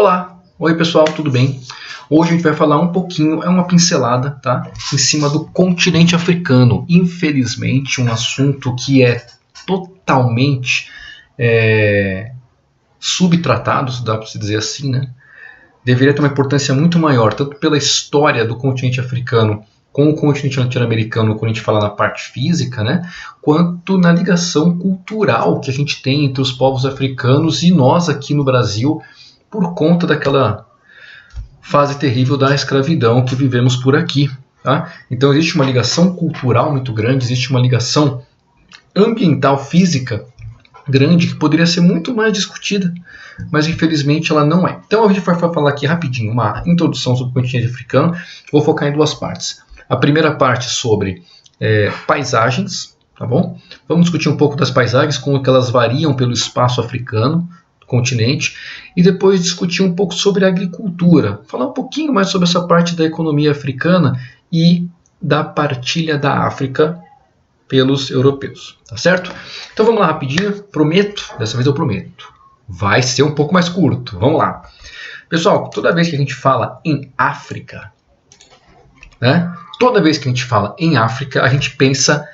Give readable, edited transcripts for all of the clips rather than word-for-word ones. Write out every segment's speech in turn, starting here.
Olá, oi pessoal, tudo bem? Hoje a gente vai falar um pouquinho, é uma pincelada, tá? Em cima do continente africano. Infelizmente, um assunto que é totalmente subtratado, se dá para se dizer assim, né? Deveria ter uma importância muito maior, tanto pela história do continente africano com o continente latino-americano, quando a gente fala na parte física, né? Quanto na ligação cultural que a gente tem entre os povos africanos e nós aqui no Brasil, por conta daquela fase terrível da escravidão que vivemos por aqui. Tá? Então existe uma ligação cultural muito grande, existe uma ligação ambiental, física grande, que poderia ser muito mais discutida, mas infelizmente ela não é. Então a gente vai falar aqui rapidinho, uma introdução sobre o continente africano. Vou focar em duas partes. A primeira parte sobre paisagens, tá bom? Vamos discutir um pouco das paisagens, como que elas variam pelo espaço africano, continente, e depois discutir um pouco sobre a agricultura, falar um pouquinho mais sobre essa parte da economia africana e da partilha da África pelos europeus, tá certo? Então vamos lá rapidinho, prometo, dessa vez eu prometo, vai ser um pouco mais curto, vamos lá. Pessoal, toda vez que a gente fala em África, né? Toda vez que a gente fala em África, a gente pensa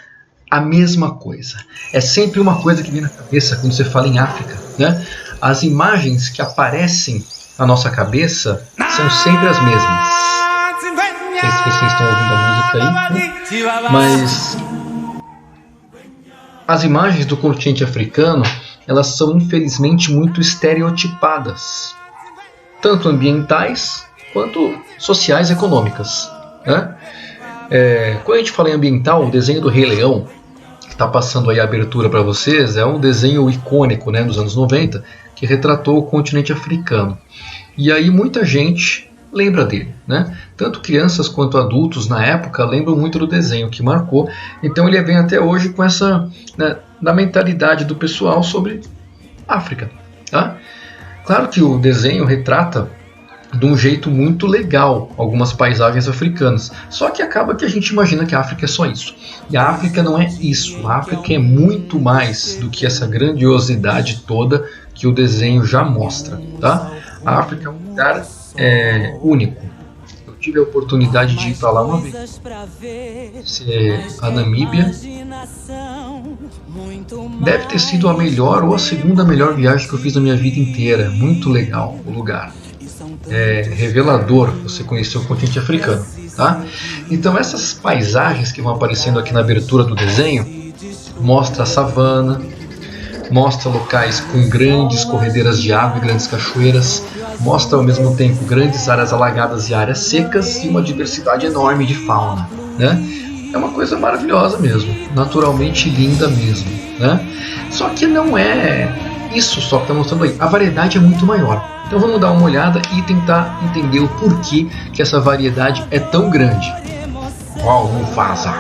a mesma coisa. É sempre uma coisa que vem na cabeça quando você fala em África, né? As imagens que aparecem na nossa cabeça são sempre as mesmas. Não sei se vocês estão ouvindo a música aí, né? Mas as imagens do continente africano, elas são infelizmente muito estereotipadas, tanto ambientais quanto sociais e econômicas, né? Quando a gente fala em ambiental, o desenho do Rei Leão, que está passando aí a abertura para vocês, é um desenho icônico, né, dos anos 90, que retratou o continente africano. E aí muita gente lembra dele, né? Tanto crianças quanto adultos na época lembram muito do desenho que marcou. Então ele vem até hoje com essa, né, da mentalidade do pessoal sobre África, tá? Claro que o desenho retrata de um jeito muito legal algumas paisagens africanas. Só que acaba que a gente imagina que a África é só isso. E a África não é isso. A África é muito mais do que essa grandiosidade toda que o desenho já mostra. Tá? A África é um lugar único. Eu tive a oportunidade de ir para lá uma vez. A Namíbia deve ter sido a melhor ou a segunda melhor viagem que eu fiz na minha vida inteira. Muito legal o lugar. Revelador você conhecer o continente africano, tá? Então essas paisagens que vão aparecendo aqui na abertura do desenho mostra a savana, mostra locais com grandes corredeiras de água e grandes cachoeiras, mostra ao mesmo tempo grandes áreas alagadas e áreas secas e uma diversidade enorme de fauna, né? É uma coisa maravilhosa mesmo, naturalmente linda mesmo, né? Só que não é isso só que está mostrando aí, a variedade é muito maior. Então vamos dar uma olhada e tentar entender o porquê que essa variedade é tão grande. Qual Mufasa?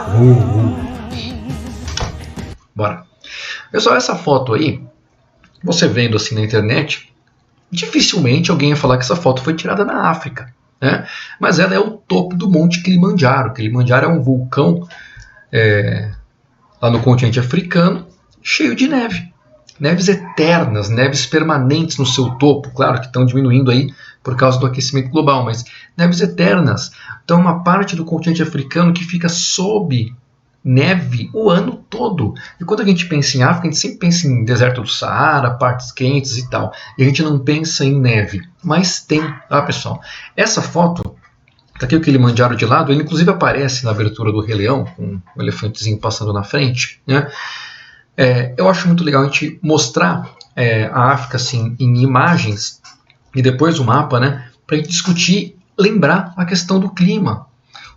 Bora. Pessoal, essa foto aí, você vendo assim na internet, dificilmente alguém ia falar que essa foto foi tirada na África, né? Mas ela é o topo do Monte Kilimanjaro. Kilimanjaro é um vulcão lá no continente africano, cheio de neve. Neves eternas, neves permanentes no seu topo, claro que estão diminuindo aí por causa do aquecimento global, mas neves eternas. Então uma parte do continente africano que fica sob neve o ano todo. E quando a gente pensa em África, a gente sempre pensa em deserto do Saara, partes quentes e tal. E a gente não pensa em neve. Mas tem, tá pessoal? Essa foto, tá aqui o Kilimanjaro de lado, ele inclusive aparece na abertura do Rei Leão, com o elefantezinho passando na frente, né? Eu acho muito legal a gente mostrar a África assim, em imagens e depois o mapa, né, para a gente discutir, lembrar a questão do clima.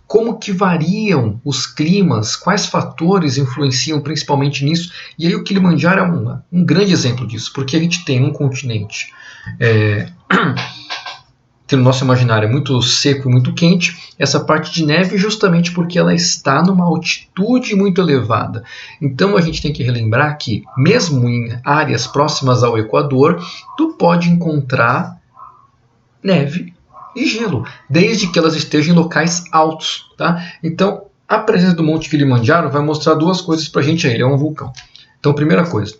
Como que variam os climas, quais fatores influenciam principalmente nisso. E aí o Kilimanjaro é um grande exemplo disso, porque a gente tem um continente que no nosso imaginário é muito seco e muito quente, essa parte de neve justamente porque ela está numa altitude muito elevada. Então a gente tem que relembrar que mesmo em áreas próximas ao Equador, tu pode encontrar neve e gelo, desde que elas estejam em locais altos. Tá? Então a presença do Monte Kilimanjaro vai mostrar duas coisas para a gente aí, ele é um vulcão. Então primeira coisa,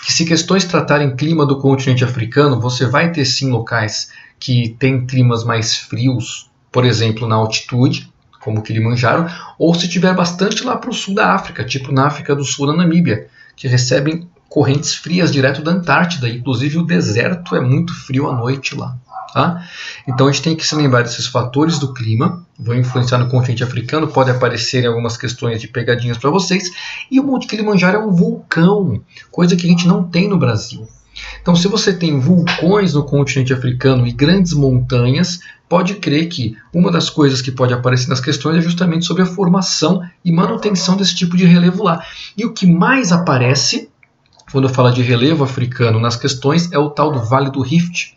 que se questões tratarem clima do continente africano, você vai ter sim locais que têm climas mais frios, por exemplo, na altitude, como o Kilimanjaro, ou se tiver bastante lá para o sul da África, tipo na África do Sul, na Namíbia, que recebem correntes frias direto da Antártida, inclusive o deserto é muito frio à noite lá. Tá? Então a gente tem que se lembrar desses fatores do clima, vão influenciar no continente africano, pode aparecer algumas questões de pegadinhas para vocês, e o Monte Kilimanjaro é um vulcão, coisa que a gente não tem no Brasil. Então, se você tem vulcões no continente africano e grandes montanhas, pode crer que uma das coisas que pode aparecer nas questões é justamente sobre a formação e manutenção desse tipo de relevo lá. E o que mais aparece, quando eu falo de relevo africano nas questões, é o tal do Vale do Rift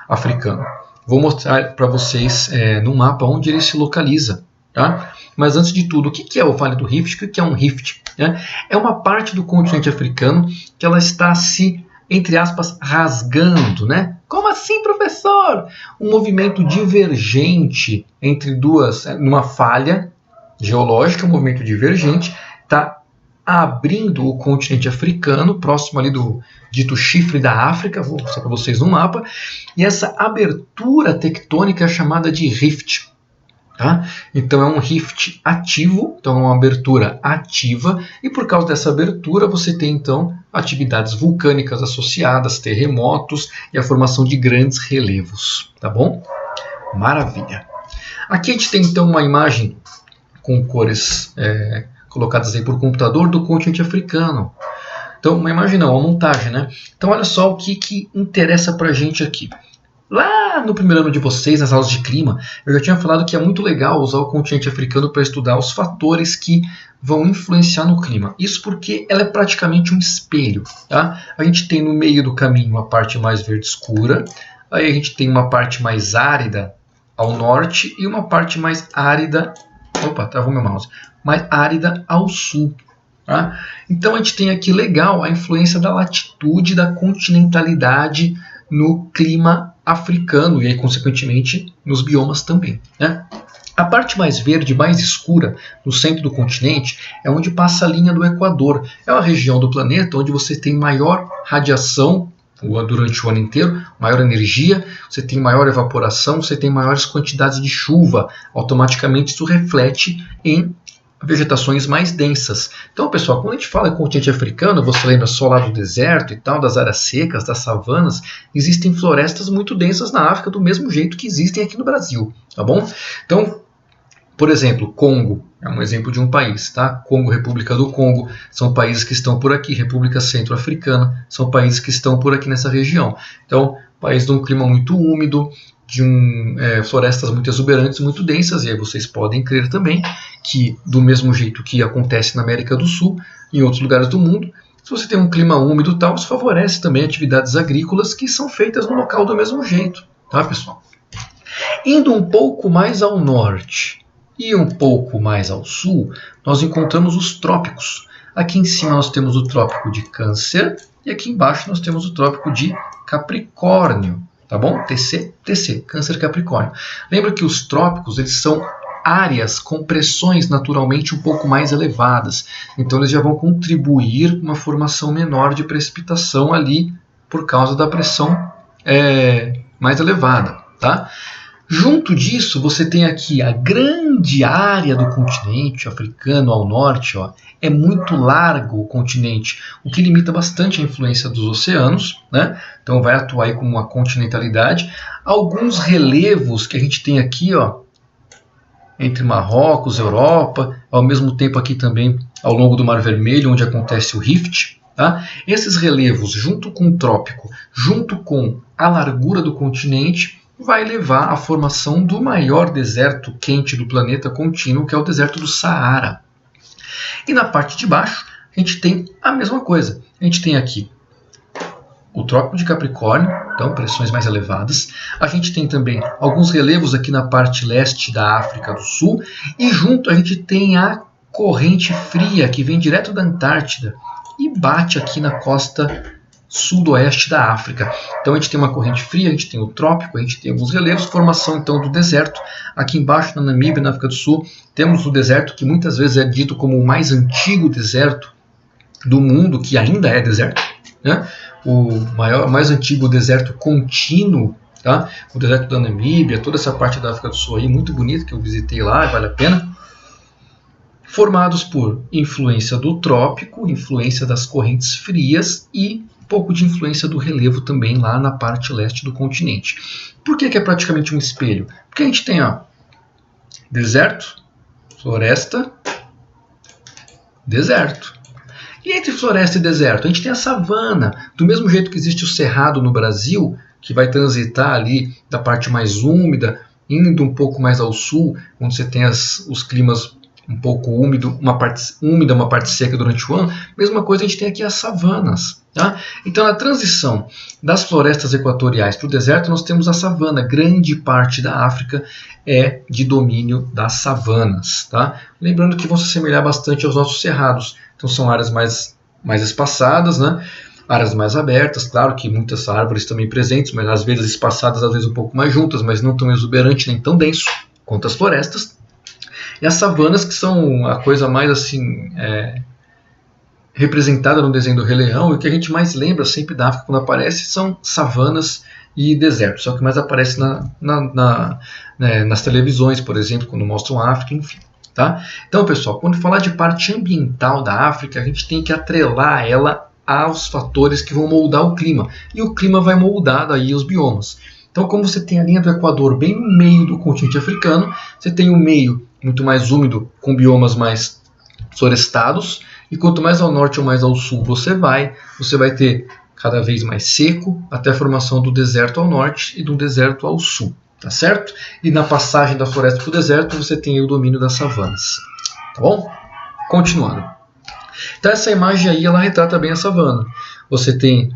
africano. Vou mostrar para vocês no mapa onde ele se localiza. Tá? Mas antes de tudo, o que é o Vale do Rift? O que é um rift? É uma parte do continente africano que ela está se, entre aspas, rasgando, né? Como assim, professor? Um movimento divergente entre duas, numa falha geológica, um movimento divergente, está abrindo o continente africano, próximo ali do dito chifre da África, vou mostrar para vocês no mapa, e essa abertura tectônica é chamada de rift. Tá? Então é um rift ativo, então é uma abertura ativa, e por causa dessa abertura você tem então atividades vulcânicas associadas, terremotos e a formação de grandes relevos, tá bom? Maravilha! Aqui a gente tem então uma imagem com cores colocadas aí por computador do continente africano. Então uma imagem não, uma montagem, né? Então olha só o que interessa pra gente aqui. Lá no primeiro ano de vocês, nas aulas de clima, eu já tinha falado que é muito legal usar o continente africano para estudar os fatores que vão influenciar no clima. Isso porque ela é praticamente um espelho. Tá? A gente tem no meio do caminho uma parte mais verde escura, aí a gente tem uma parte mais árida ao norte e uma parte mais árida... Opa, travou meu mouse. Mais árida ao sul. Tá? Então a gente tem aqui legal a influência da latitude, da continentalidade no clima africano e aí, consequentemente, nos biomas também. Né? A parte mais verde, mais escura, no centro do continente, é onde passa a linha do Equador. É uma região do planeta onde você tem maior radiação durante o ano inteiro, maior energia, você tem maior evaporação, você tem maiores quantidades de chuva. Automaticamente isso reflete em vegetações mais densas. Então, pessoal, quando a gente fala em continente africano, você lembra só lá do deserto e tal, das áreas secas, das savanas, existem florestas muito densas na África, do mesmo jeito que existem aqui no Brasil, tá bom? Então, por exemplo, Congo é um exemplo de um país, tá? Congo, República do Congo, são países que estão por aqui, República Centro-Africana, são países que estão por aqui nessa região. Então, país de um clima muito úmido, de florestas muito exuberantes, muito densas, e aí vocês podem crer também que, do mesmo jeito que acontece na América do Sul, em outros lugares do mundo, se você tem um clima úmido e tal, isso favorece também atividades agrícolas que são feitas no local do mesmo jeito, tá, pessoal? Indo um pouco mais ao norte e um pouco mais ao sul, nós encontramos os trópicos. Aqui em cima nós temos o trópico de Câncer e aqui embaixo nós temos o trópico de Capricórnio. Tá bom? TC, Câncer Capricórnio. Lembra que os trópicos eles são áreas com pressões naturalmente um pouco mais elevadas. Então eles já vão contribuir com uma formação menor de precipitação ali por causa da pressão mais elevada. Tá? Junto disso, você tem aqui a grande área do continente africano ao norte. Ó, é muito largo o continente, o que limita bastante a influência dos oceanos, né? Então vai atuar aí como uma continentalidade. Alguns relevos que a gente tem aqui, ó, entre Marrocos, Europa, ao mesmo tempo aqui também ao longo do Mar Vermelho, onde acontece o rift. Tá? Esses relevos, junto com o trópico, junto com a largura do continente, vai levar à formação do maior deserto quente do planeta contínuo, que é o deserto do Saara. E na parte de baixo, a gente tem a mesma coisa. A gente tem aqui o Trópico de Capricórnio, então pressões mais elevadas. A gente tem também alguns relevos aqui na parte leste da África do Sul. E junto a gente tem a corrente fria que vem direto da Antártida e bate aqui na costa sudoeste da África. Então a gente tem uma corrente fria, a gente tem o trópico, a gente tem alguns relevos, formação então do deserto. Aqui embaixo na Namíbia, na África do Sul, temos o deserto que muitas vezes é dito como o mais antigo deserto do mundo, que ainda é deserto, né? O mais antigo deserto contínuo, tá? O deserto da Namíbia, toda essa parte da África do Sul aí, muito bonita, que eu visitei lá, vale a pena. Formados por influência do trópico, influência das correntes frias e um pouco de influência do relevo também lá na parte leste do continente. Por que é praticamente um espelho? Porque a gente tem deserto, floresta, deserto. E entre floresta e deserto, a gente tem a savana. Do mesmo jeito que existe o cerrado no Brasil, que vai transitar ali da parte mais úmida, indo um pouco mais ao sul, onde você tem os climas um pouco úmido, uma parte úmida, uma parte seca durante o ano. Mesma coisa a gente tem aqui as savanas. Tá? Então, na transição das florestas equatoriais para o deserto, nós temos a savana. Grande parte da África é de domínio das savanas. Tá? Lembrando que vão se assemelhar bastante aos nossos cerrados. Então, são áreas mais espaçadas, né? Áreas mais abertas, claro que muitas árvores também presentes, mas às vezes espaçadas, às vezes um pouco mais juntas, mas não tão exuberante nem tão denso quanto as florestas. E as savanas, que são a coisa mais assim representada no desenho do Rei Leão, e o que a gente mais lembra sempre da África quando aparece são savanas e desertos. É o que mais aparece nas televisões, por exemplo, quando mostram a África, enfim. Tá? Então, pessoal, quando falar de parte ambiental da África, a gente tem que atrelar ela aos fatores que vão moldar o clima. E o clima vai moldar aí os biomas. Então, como você tem a linha do Equador bem no meio do continente africano, você tem o meio muito mais úmido, com biomas mais florestados, e quanto mais ao norte ou mais ao sul você vai ter cada vez mais seco, até a formação do deserto ao norte e do deserto ao sul, tá certo? E na passagem da floresta para o deserto você tem o domínio das savanas, tá bom? Continuando. Então essa imagem aí, ela retrata bem a savana. Você tem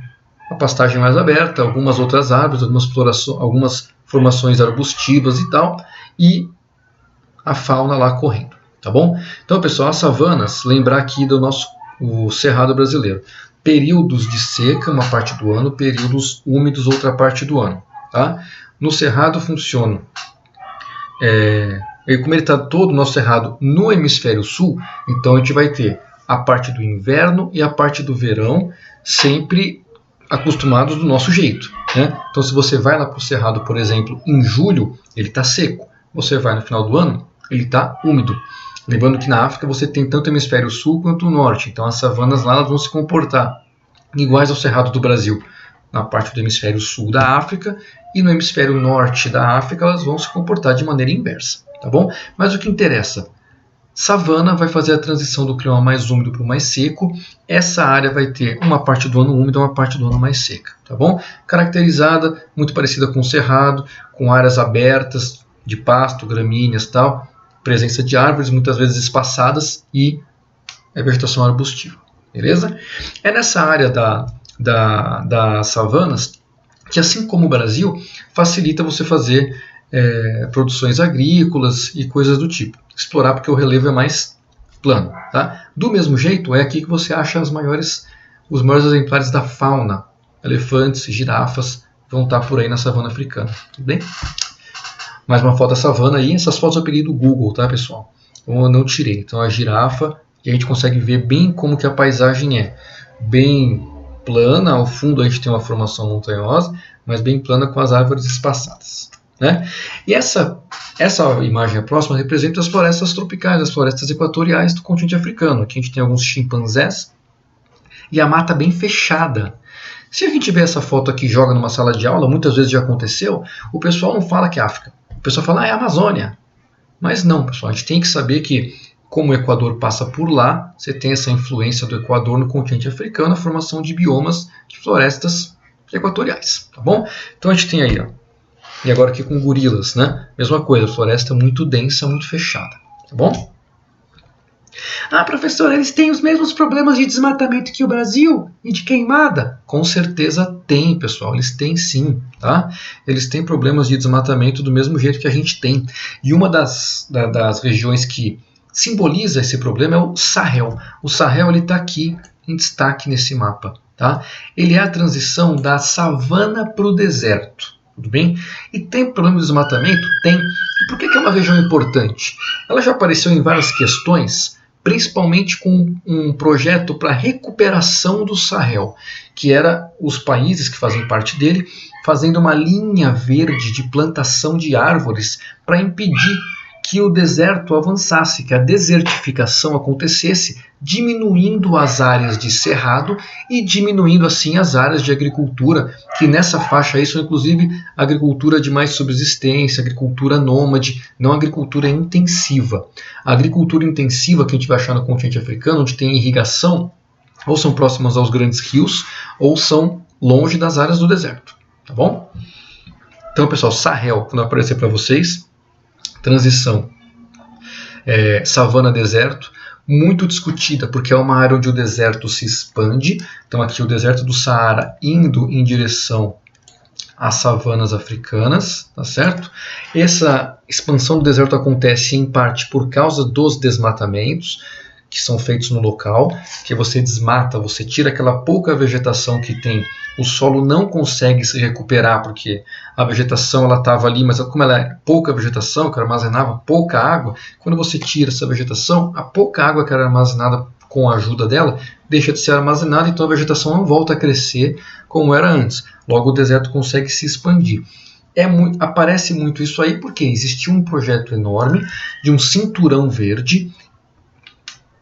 a pastagem mais aberta, algumas outras árvores, algumas formações arbustivas e tal, e a fauna lá correndo, tá bom? Então, pessoal, as savanas, lembrar aqui do o cerrado brasileiro. Períodos de seca, uma parte do ano, períodos úmidos, outra parte do ano, tá? No cerrado funciona, como ele está todo o nosso cerrado no hemisfério sul, então a gente vai ter a parte do inverno e a parte do verão sempre acostumados do nosso jeito, né? Então, se você vai lá para o cerrado, por exemplo, em julho, ele está seco. Você vai no final do ano, ele está úmido. Lembrando que na África você tem tanto o hemisfério sul quanto o norte, então as savanas lá elas vão se comportar iguais ao cerrado do Brasil na parte do hemisfério sul da África, e no hemisfério norte da África elas vão se comportar de maneira inversa, tá bom? Mas o que interessa, savana vai fazer a transição do clima mais úmido para o mais seco. Essa área vai ter uma parte do ano úmida e uma parte do ano mais seca, tá bom? Caracterizada, muito parecida com o cerrado, com áreas abertas de pasto, gramíneas e tal, presença de árvores muitas vezes espaçadas e vegetação arbustiva, beleza? É nessa área das savanas que, assim como o Brasil, facilita você fazer produções agrícolas e coisas do tipo. Explorar porque o relevo é mais plano, tá? Do mesmo jeito, é aqui que você acha os maiores exemplares da fauna. Elefantes, girafas vão estar por aí na savana africana, tudo bem? Mais uma foto da savana aí. Essas fotos eu peguei do Google, tá, pessoal? Eu não tirei. Então a girafa, e a gente consegue ver bem como que a paisagem é. Bem plana, ao fundo a gente tem uma formação montanhosa, mas bem plana com as árvores espaçadas, né? E essa imagem próxima representa as florestas tropicais, as florestas equatoriais do continente africano. Aqui a gente tem alguns chimpanzés e a mata bem fechada. Se a gente vê essa foto aqui e joga numa sala de aula, muitas vezes já aconteceu, o pessoal não fala que é África. O pessoal fala, é Amazônia. Mas não, pessoal, a gente tem que saber que, como o Equador passa por lá, você tem essa influência do Equador no continente africano, a formação de biomas de florestas equatoriais, tá bom? Então a gente tem aí, ó, e agora aqui com gorilas, né? Mesma coisa, floresta muito densa, muito fechada, tá bom? Ah, professor, eles têm os mesmos problemas de desmatamento que o Brasil e de queimada? Com certeza tem, pessoal, eles têm sim, tá? Eles têm problemas de desmatamento do mesmo jeito que a gente tem. E uma das regiões que simboliza esse problema é o Sahel. O Sahel está aqui em destaque nesse mapa, tá? Ele é a transição da savana para o deserto, tudo bem? E tem problema de desmatamento? Tem. E por que é uma região importante? Ela já apareceu em várias questões, principalmente com um projeto para recuperação do Sahel. que era os países que fazem parte dele fazendo uma linha verde de plantação de árvores para impedir que o deserto avançasse, que a desertificação acontecesse, diminuindo as áreas de cerrado e diminuindo assim as áreas de agricultura, que nessa faixa aí são inclusive agricultura de mais subsistência, agricultura nômade, não agricultura intensiva. A agricultura intensiva que a gente vai achar no continente africano, onde tem irrigação, ou são próximas aos grandes rios, ou são longe das áreas do deserto, tá bom? Então, pessoal, Sahel, quando aparecer para vocês, transição savana-deserto, muito discutida, porque é uma área onde o deserto se expande. Então aqui o deserto do Saara indo em direção às savanas africanas, tá certo? Essa expansão do deserto acontece em parte por causa dos desmatamentos que são feitos no local, que você desmata, você tira aquela pouca vegetação que tem, o solo não consegue se recuperar, porque a vegetação ela estava ali, mas como ela é pouca vegetação, que armazenava pouca água, quando você tira essa vegetação, a pouca água que era armazenada com a ajuda dela, deixa de ser armazenada, então a vegetação não volta a crescer como era antes. Logo o deserto consegue se expandir. Aparece muito isso aí porque existia um projeto enorme de um cinturão verde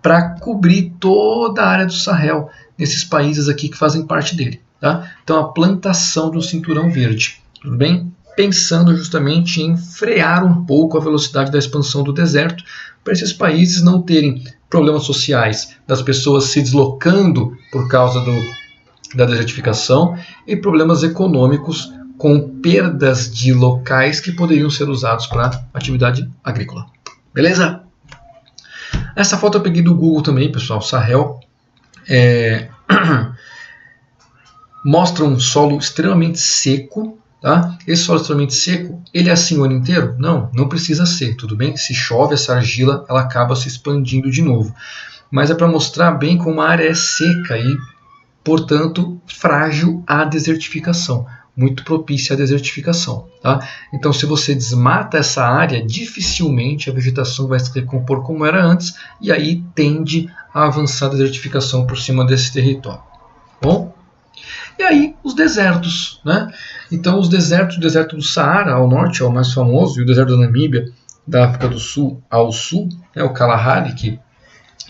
para cobrir toda a área do Sahel, nesses países aqui que fazem parte dele. Tá? Então a plantação do cinturão verde, tudo bem? Pensando justamente em frear um pouco a velocidade da expansão do deserto, para esses países não terem problemas sociais das pessoas se deslocando por causa da desertificação e problemas econômicos com perdas de locais que poderiam ser usados para atividade agrícola. Beleza? Essa foto eu peguei do Google também, pessoal. Sahel mostra um solo extremamente seco. Tá? Esse solo extremamente seco, ele é assim o ano inteiro? Não, não precisa ser, tudo bem? Se chove, essa argila ela acaba se expandindo de novo. Mas é para mostrar bem como a área é seca e, portanto, frágil à desertificação. Muito propícia à desertificação. Tá? Então, se você desmata essa área, dificilmente a vegetação vai se recompor como era antes, e aí tende a avançar a desertificação por cima desse território. Bom? E aí, os desertos. Né? Então, os desertos, o deserto do Saara ao norte é o mais famoso, e o deserto da Namíbia, da África do Sul ao sul, o Kalahari, que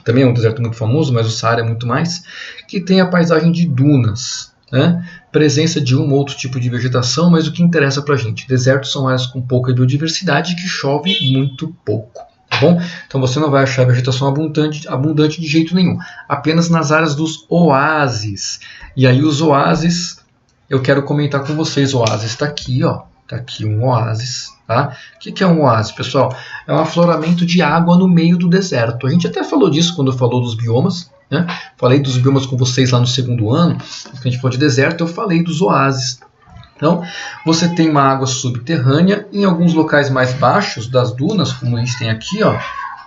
também é um deserto muito famoso, mas o Saara é muito mais, que tem a paisagem de dunas. Né? Presença de um ou outro tipo de vegetação, mas o que interessa para a gente, desertos são áreas com pouca biodiversidade que chove muito pouco, tá bom? Então você não vai achar vegetação abundante de jeito nenhum, apenas nas áreas dos oásis. E aí os oásis, eu quero comentar com vocês, o oásis está aqui, ó, está aqui um oásis. Tá? O que é um oásis, pessoal? É um afloramento de água no meio do deserto. A gente até falou disso quando falou dos biomas. Né? Falei dos biomas com vocês lá no segundo ano, quando a gente falou de deserto, eu falei dos oásis. Então, você tem uma água subterrânea, em alguns locais mais baixos das dunas, como a gente tem aqui, ó,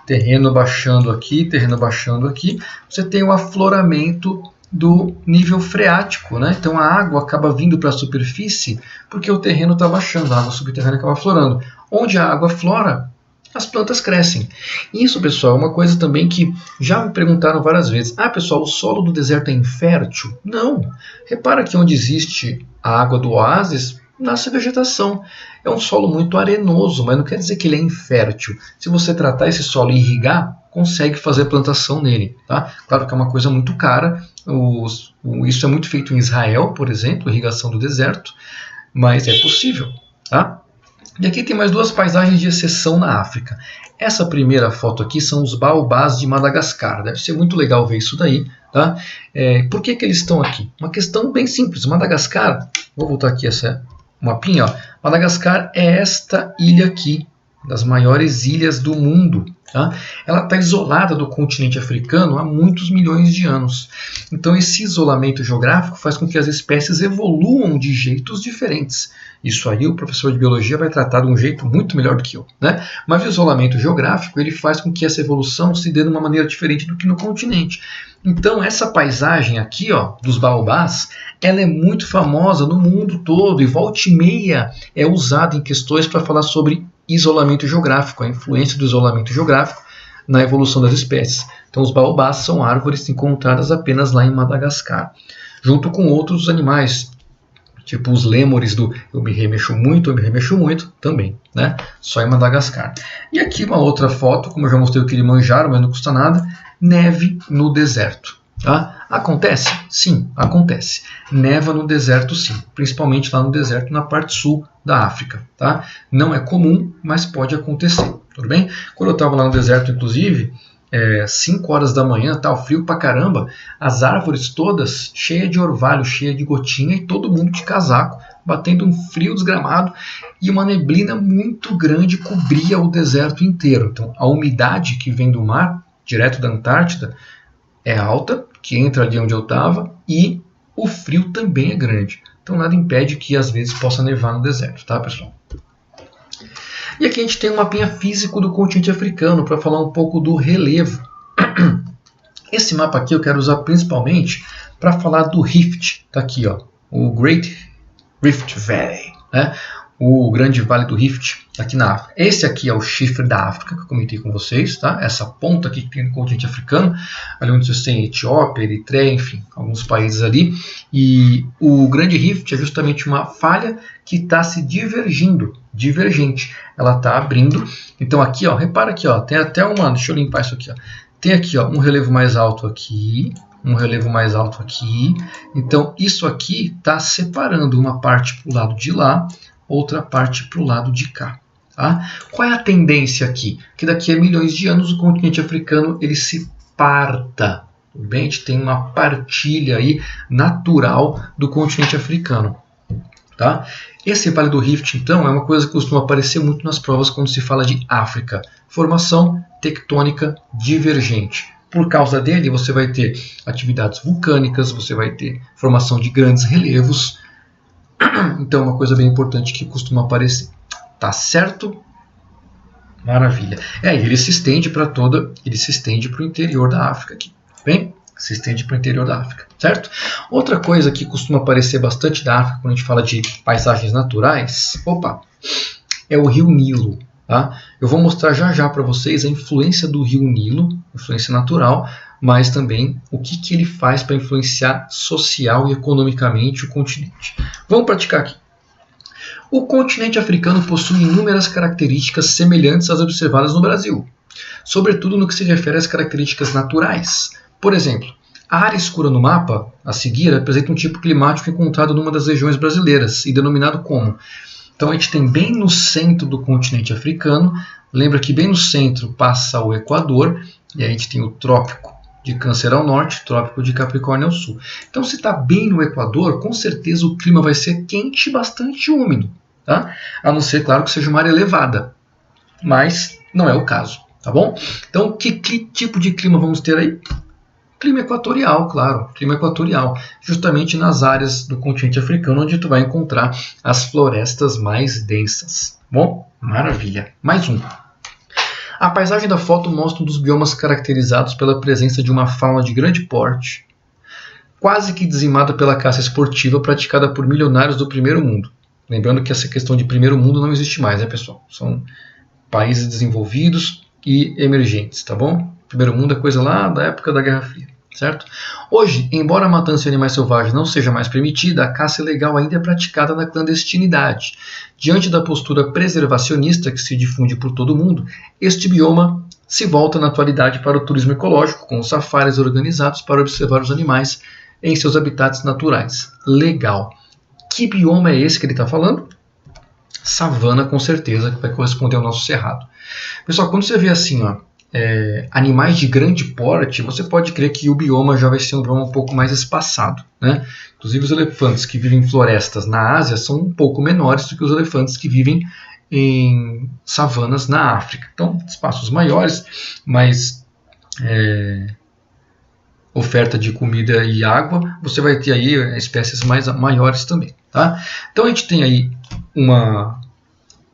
terreno baixando aqui, você tem o afloramento do nível freático. Né? Então, a água acaba vindo para a superfície porque o terreno está baixando, a água subterrânea acaba aflorando. Onde a água aflora, as plantas crescem. Isso, pessoal, é uma coisa também que já me perguntaram várias vezes. Ah, pessoal, o solo do deserto é infértil? Não. Repara que onde existe a água do oásis, nasce vegetação. É um solo muito arenoso, mas não quer dizer que ele é infértil. Se você tratar esse solo e irrigar, consegue fazer plantação nele. Tá? Claro que é uma coisa muito cara. Isso é muito feito em Israel, por exemplo, irrigação do deserto, mas é possível. Tá? E aqui tem mais duas paisagens de exceção na África. Essa primeira foto aqui são os baobás de Madagascar. Deve ser muito legal ver isso daí. Tá? Por que eles estão aqui? Uma questão bem simples. Madagascar, vou voltar aqui essa mapinha. Ó. Madagascar é esta ilha aqui, das maiores ilhas do mundo. Tá? Ela está isolada do continente africano há muitos milhões de anos. Então esse isolamento geográfico faz com que as espécies evoluam de jeitos diferentes. Isso aí o professor de biologia vai tratar de um jeito muito melhor do que eu. Né? Mas o isolamento geográfico ele faz com que essa evolução se dê de uma maneira diferente do que no continente. Então essa paisagem aqui, ó, dos baobás, ela é muito famosa no mundo todo e volta e meia é usada em questões para falar sobre isolamento geográfico, a influência do isolamento geográfico na evolução das espécies. Então os baobás são árvores encontradas apenas lá em Madagascar. junto com outros animais, tipo os lêmures do eu me remexo muito também, né? Só em Madagascar. E aqui uma outra foto, como eu já mostrei o Kilimanjaro, mas não custa nada, neve no deserto. Tá? Acontece? Sim, acontece. Neva no deserto sim, principalmente lá no deserto na parte sul da África. Tá? Não é comum, mas pode acontecer. Tudo bem? Quando eu estava lá no deserto, inclusive, 5 horas da manhã, tá frio pra caramba, as árvores todas cheias de orvalho, cheias de gotinha e todo mundo de casaco, batendo um frio desgramado e uma neblina muito grande cobria o deserto inteiro. Então a umidade que vem do mar, direto da Antártida, é alta, que entra ali onde eu estava, e o frio também é grande. Então nada impede que às vezes possa nevar no deserto, tá, pessoal? E aqui a gente tem um mapinha físico do continente africano para falar um pouco do relevo. Esse mapa aqui eu quero usar principalmente para falar do Rift. Tá aqui, ó, o Great Rift Valley, né? O Grande Vale do Rift aqui na África. Esse aqui é o chifre da África que eu comentei com vocês, tá? Essa ponta aqui que tem no continente africano, ali onde vocês têm Etiópia, Eritreia, enfim, alguns países ali. E o Grande Rift é justamente uma falha que está se divergente. Ela está abrindo. Então aqui, ó, repara aqui, ó, tem até uma, deixa eu limpar isso aqui, ó. Tem aqui, ó, um relevo mais alto aqui, um relevo mais alto aqui. Então isso aqui está separando uma parte para o lado de lá, outra parte para o lado de cá. Tá? Qual é a tendência aqui? Que daqui a milhões de anos o continente africano ele se parta. Tudo bem? A gente tem uma partilha aí natural do continente africano. Tá? Esse Vale do Rift, então, é uma coisa que costuma aparecer muito nas provas quando se fala de África. Formação tectônica divergente. Por causa dele, você vai ter atividades vulcânicas, você vai ter formação de grandes relevos. Então é uma coisa bem importante que costuma aparecer. Tá certo? Maravilha. Ele se estende para o interior da África aqui. Bem? Se estende para o interior da África, certo? Outra coisa que costuma aparecer bastante da África quando a gente fala de paisagens naturais, é o Rio Nilo. Tá? Eu vou mostrar já para vocês a influência do Rio Nilo, influência natural, mas também o que ele faz para influenciar social e economicamente o continente. Vamos praticar aqui. O continente africano possui inúmeras características semelhantes às observadas no Brasil, sobretudo no que se refere às características naturais. Por exemplo, a área escura no mapa, a seguir, apresenta um tipo climático encontrado numa das regiões brasileiras e denominado como. Então a gente tem bem no centro do continente africano, lembra que bem no centro passa o Equador, e aí a gente tem o Trópico de Câncer ao norte, Trópico de Capricórnio ao sul. Então se está bem no Equador, com certeza o clima vai ser quente e bastante úmido, tá? A não ser, claro, que seja uma área elevada, mas não é o caso, tá bom? Então que tipo de clima vamos ter aí? Clima equatorial, claro, clima equatorial, justamente nas áreas do continente africano onde tu vai encontrar as florestas mais densas. Bom, maravilha. Mais um. A paisagem da foto mostra um dos biomas caracterizados pela presença de uma fauna de grande porte, quase que dizimada pela caça esportiva praticada por milionários do primeiro mundo. Lembrando que essa questão de primeiro mundo não existe mais, né, pessoal? São países desenvolvidos e emergentes, tá bom? Primeiro mundo é coisa lá da época da Guerra Fria, certo? Hoje, embora a matança de animais selvagens não seja mais permitida, a caça ilegal ainda é praticada na clandestinidade. Diante da postura preservacionista que se difunde por todo o mundo, este bioma se volta na atualidade para o turismo ecológico, com safaris organizados para observar os animais em seus habitats naturais. Legal. Que bioma é esse que ele está falando? Savana, com certeza, que vai corresponder ao nosso cerrado. Pessoal, quando você vê assim, ó, animais de grande porte, você pode crer que o bioma já vai ser um bioma um pouco mais espaçado, né? Inclusive os elefantes que vivem em florestas na Ásia são um pouco menores do que os elefantes que vivem em savanas na África. Então, espaços maiores, mais oferta de comida e água, você vai ter aí espécies maiores também, tá? Então a gente tem aí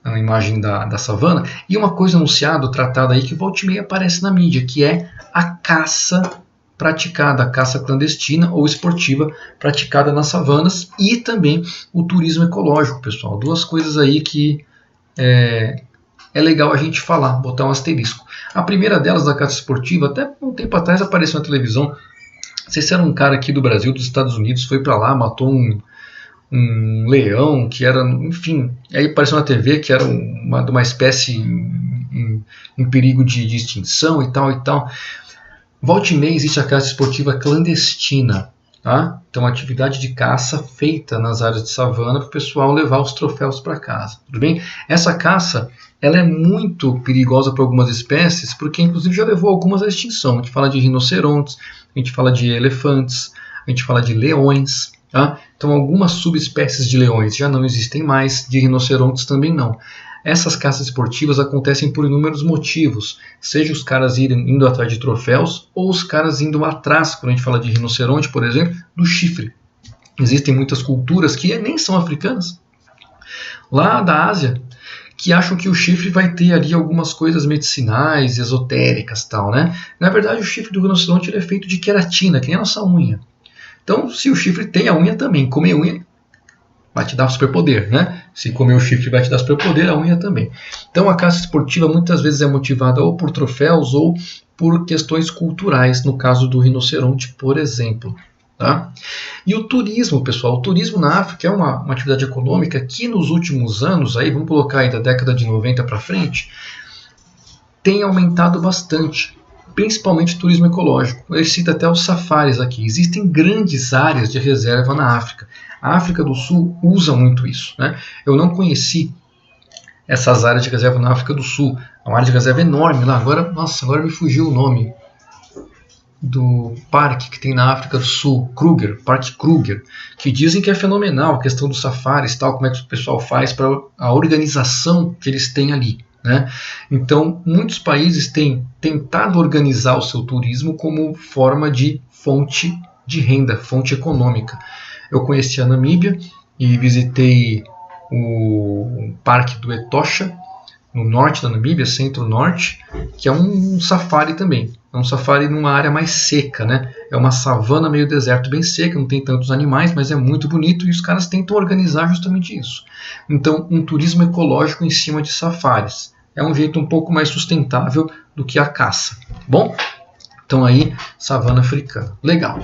a imagem da savana, e uma coisa anunciada, tratada aí, que volta e meia aparece na mídia, que é a caça praticada, a caça clandestina ou esportiva praticada nas savanas, e também o turismo ecológico, pessoal. Duas coisas aí que é legal a gente falar, botar um asterisco. A primeira delas, da caça esportiva, até um tempo atrás apareceu na televisão Não sei se era um cara aqui do Brasil, dos Estados Unidos, foi para lá, matou um leão que era, enfim, aí apareceu na TV que era uma espécie em perigo de extinção e tal e tal. Volta e meia existe a caça esportiva clandestina, tá? Então, atividade de caça feita nas áreas de savana para o pessoal levar os troféus para casa, tudo bem? Essa caça, ela é muito perigosa para algumas espécies, porque inclusive já levou algumas à extinção. A gente fala de rinocerontes, a gente fala de elefantes, a gente fala de leões, tá? Então, algumas subespécies de leões já não existem mais, de rinocerontes também não. Essas caças esportivas acontecem por inúmeros motivos, seja os caras indo atrás de troféus ou os caras indo atrás, quando a gente fala de rinoceronte, por exemplo, do chifre. Existem muitas culturas que nem são africanas, lá da Ásia, que acham que o chifre vai ter ali algumas coisas medicinais, esotéricas, tal, né? Na verdade, o chifre do rinoceronte ele é feito de queratina, que nem a nossa unha. Então, se o chifre tem a unha também, comer unha vai te dar superpoder, né? Se comer o chifre vai te dar superpoder, a unha também. Então a caça esportiva muitas vezes é motivada ou por troféus ou por questões culturais, no caso do rinoceronte, por exemplo. Tá? E o turismo, pessoal, o turismo na África é uma atividade econômica que nos últimos anos, aí, vamos colocar aí da década de 90 para frente, tem aumentado bastante. Principalmente turismo ecológico. Eu cito até os safaris aqui. Existem grandes áreas de reserva na África. A África do Sul usa muito isso, né? Eu não conheci essas áreas de reserva na África do Sul. É uma área de reserva enorme lá. Agora me fugiu o nome do parque que tem na África do Sul, Parque Kruger, que dizem que é fenomenal a questão dos safaris, tal, como é que o pessoal faz para a organização que eles têm ali. Né? Então, muitos países têm tentado organizar o seu turismo como forma de fonte de renda, fonte econômica. Eu conheci a Namíbia e visitei o Parque do Etosha, no norte da Namíbia, centro-norte, que é um safari também. É um safari numa área mais seca, né? É uma savana meio deserto bem seca, não tem tantos animais, mas é muito bonito e os caras tentam organizar justamente isso. Então, um turismo ecológico em cima de safaris. É um jeito um pouco mais sustentável do que a caça. Bom? Então aí, savana africana. Legal.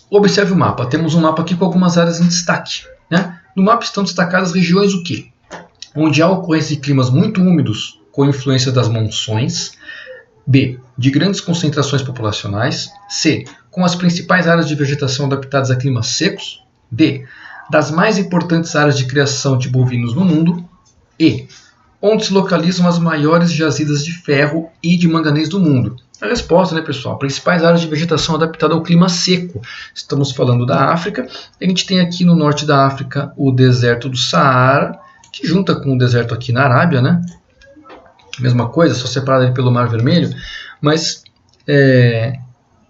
Observe o mapa. Temos um mapa aqui com algumas áreas em destaque. Né? No mapa estão destacadas regiões o quê? Onde há ocorrência de climas muito úmidos com influência das monções. B. De grandes concentrações populacionais. C. Com as principais áreas de vegetação adaptadas a climas secos. D. Das mais importantes áreas de criação de bovinos no mundo. E. Onde se localizam as maiores jazidas de ferro e de manganês do mundo. A resposta, né, pessoal? Principais áreas de vegetação adaptada ao clima seco. Estamos falando da África. A gente tem aqui no norte da África o deserto do Saara, que junta com o deserto aqui na Arábia, né? Mesma coisa, só separado ali pelo Mar Vermelho. Mas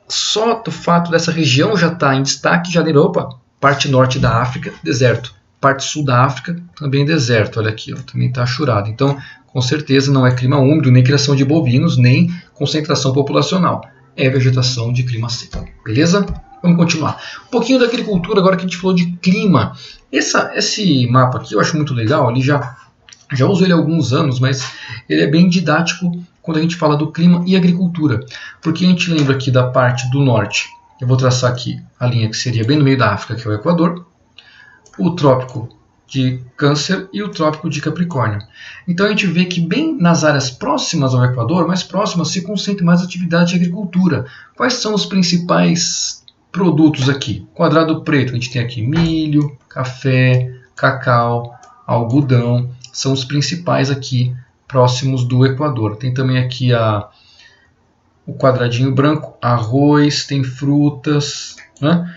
só do fato dessa região já estar em destaque, já lembra, opa, parte norte da África, deserto. Parte sul da África, também deserto. Olha aqui, ó, também está achurado. Então, com certeza não é clima úmido, nem criação de bovinos, nem concentração populacional. É vegetação de clima seco. Beleza? Vamos continuar. Um pouquinho da agricultura, agora que a gente falou de clima. Esse mapa aqui eu acho muito legal. Ele já uso ele há alguns anos, mas ele é bem didático quando a gente fala do clima e agricultura. Porque a gente lembra aqui da parte do norte. Eu vou traçar aqui a linha que seria bem no meio da África, que é o Equador. O trópico de Câncer e o trópico de Capricórnio. Então a gente vê que bem nas áreas próximas ao Equador, mais próximas, se concentra mais atividade de agricultura. Quais são os principais produtos aqui? Quadrado preto, a gente tem aqui milho, café, cacau, algodão, são os principais aqui próximos do Equador. Tem também aqui o quadradinho branco, arroz, tem frutas, né?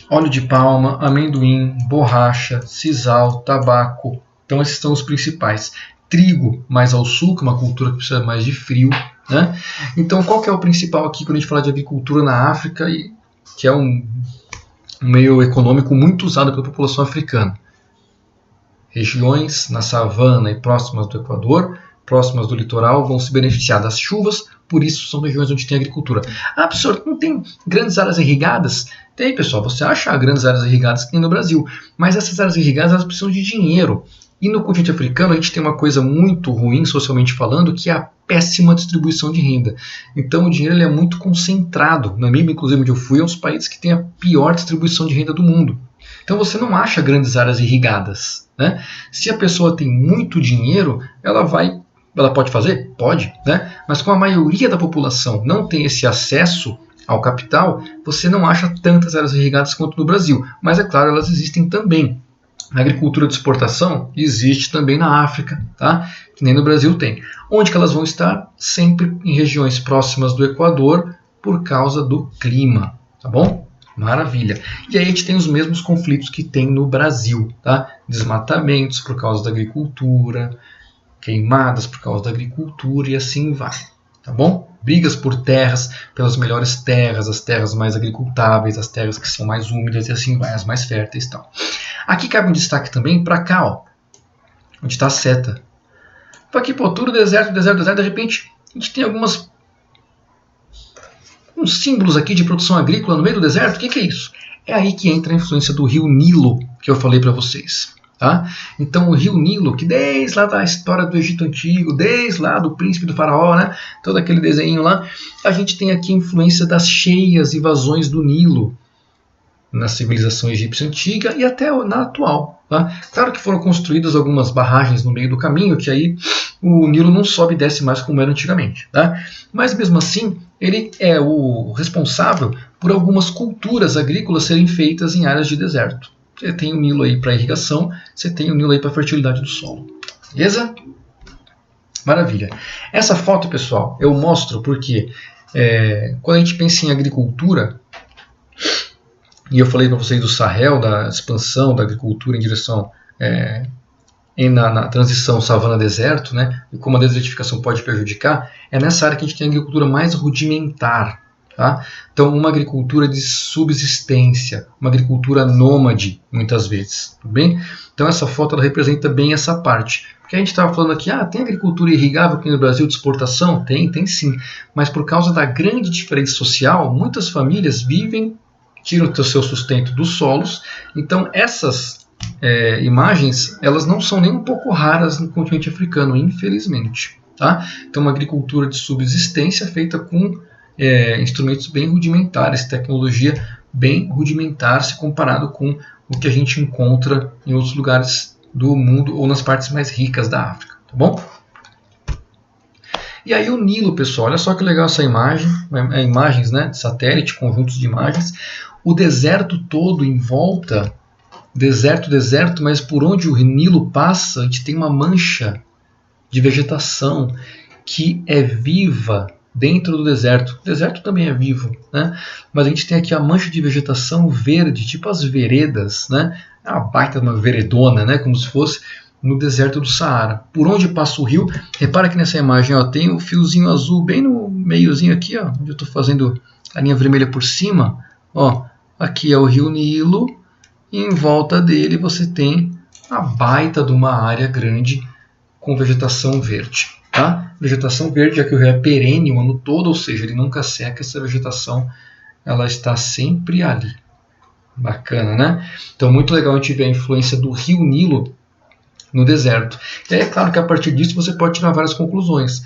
Óleo de palma, amendoim, borracha, sisal, tabaco. Então esses são os principais. Trigo mais ao sul, que é uma cultura que precisa mais de frio. Né? Então qual que é o principal aqui quando a gente fala de agricultura na África, que é um meio econômico muito usado pela população africana? Regiões na savana e próximas do Equador, próximas do litoral, vão se beneficiar das chuvas, por isso são regiões onde tem agricultura. Ah, professor, não tem grandes áreas irrigadas? Tem, pessoal, você acha grandes áreas irrigadas que tem no Brasil, mas essas áreas irrigadas elas precisam de dinheiro. E no continente africano a gente tem uma coisa muito ruim, socialmente falando, que é a péssima distribuição de renda. Então o dinheiro ele é muito concentrado. Namíbia, inclusive, onde eu fui, é um dos países que tem a pior distribuição de renda do mundo. Então você não acha grandes áreas irrigadas, né? Se a pessoa tem muito dinheiro, ela pode fazer? Pode, né? Mas como a maioria da população não tem esse acesso ao capital, você não acha tantas áreas irrigadas quanto no Brasil. Mas é claro, elas existem também. A agricultura de exportação existe também na África, tá? Que nem no Brasil tem. Onde que elas vão estar? Sempre em regiões próximas do Equador por causa do clima, tá bom? Maravilha. E aí a gente tem os mesmos conflitos que tem no Brasil, tá? Desmatamentos por causa da agricultura, queimadas por causa da agricultura e assim vai, tá bom? Brigas por terras, pelas melhores terras, as terras mais agricultáveis, as terras que são mais úmidas e assim vai, as mais férteis e tal. Aqui cabe um destaque também para cá, ó, onde está a seta. Então aqui, pô, tudo deserto, deserto, deserto, de repente a gente tem uns símbolos aqui de produção agrícola no meio do deserto. O que é isso? É aí que entra a influência do rio Nilo, que eu falei para vocês. Tá? Então o rio Nilo, que desde lá da história do Egito Antigo, desde lá do príncipe do faraó, né, todo aquele desenho lá, a gente tem aqui a influência das cheias e vazões do Nilo na civilização egípcia antiga e até na atual. Tá? Claro que foram construídas algumas barragens no meio do caminho, que aí o Nilo não sobe e desce mais como era antigamente. Tá? Mas mesmo assim, ele é o responsável por algumas culturas agrícolas serem feitas em áreas de deserto. Você tem o Nilo aí para irrigação, você tem o Nilo aí para fertilidade do solo. Beleza? Maravilha. Essa foto, pessoal, eu mostro porque quando a gente pensa em agricultura, e eu falei para vocês do Sahel, da expansão da agricultura em direção na transição savana-deserto, né, e como a desertificação pode prejudicar, é nessa área que a gente tem a agricultura mais rudimentar. Tá? Então, uma agricultura de subsistência, uma agricultura nômade, muitas vezes. Tudo bem? Então, essa foto ela representa bem essa parte. Porque a gente estava falando aqui, tem agricultura irrigável aqui no Brasil de exportação? Tem sim. Mas por causa da grande diferença social, muitas famílias tiram o seu sustento dos solos. Então, essas imagens, elas não são nem um pouco raras no continente africano, infelizmente. Tá? Então, uma agricultura de subsistência feita com instrumentos bem rudimentares, tecnologia bem rudimentar se comparado com o que a gente encontra em outros lugares do mundo ou nas partes mais ricas da África, tá bom? E aí o Nilo, pessoal, olha só que legal essa imagem, imagens, né, de satélite, conjuntos de imagens, o deserto todo em volta, deserto, mas por onde o Nilo passa, a gente tem uma mancha de vegetação que é viva dentro do deserto. O deserto também é vivo, né? Mas a gente tem aqui a mancha de vegetação verde, tipo as veredas, né? É uma baita de uma veredona, né? Como se fosse no deserto do Saara. Por onde passa o rio, repara que nessa imagem tem o fiozinho azul bem no meiozinho aqui, onde eu estou fazendo a linha vermelha por cima. Aqui é o rio Nilo e em volta dele você tem a baita de uma área grande com vegetação verde. Tá? Vegetação verde, já que o rio é perene o ano todo, ou seja, ele nunca seca, essa vegetação ela está sempre ali. Bacana, né? Então, muito legal a gente ver a influência do rio Nilo no deserto. E aí, é claro que a partir disso você pode tirar várias conclusões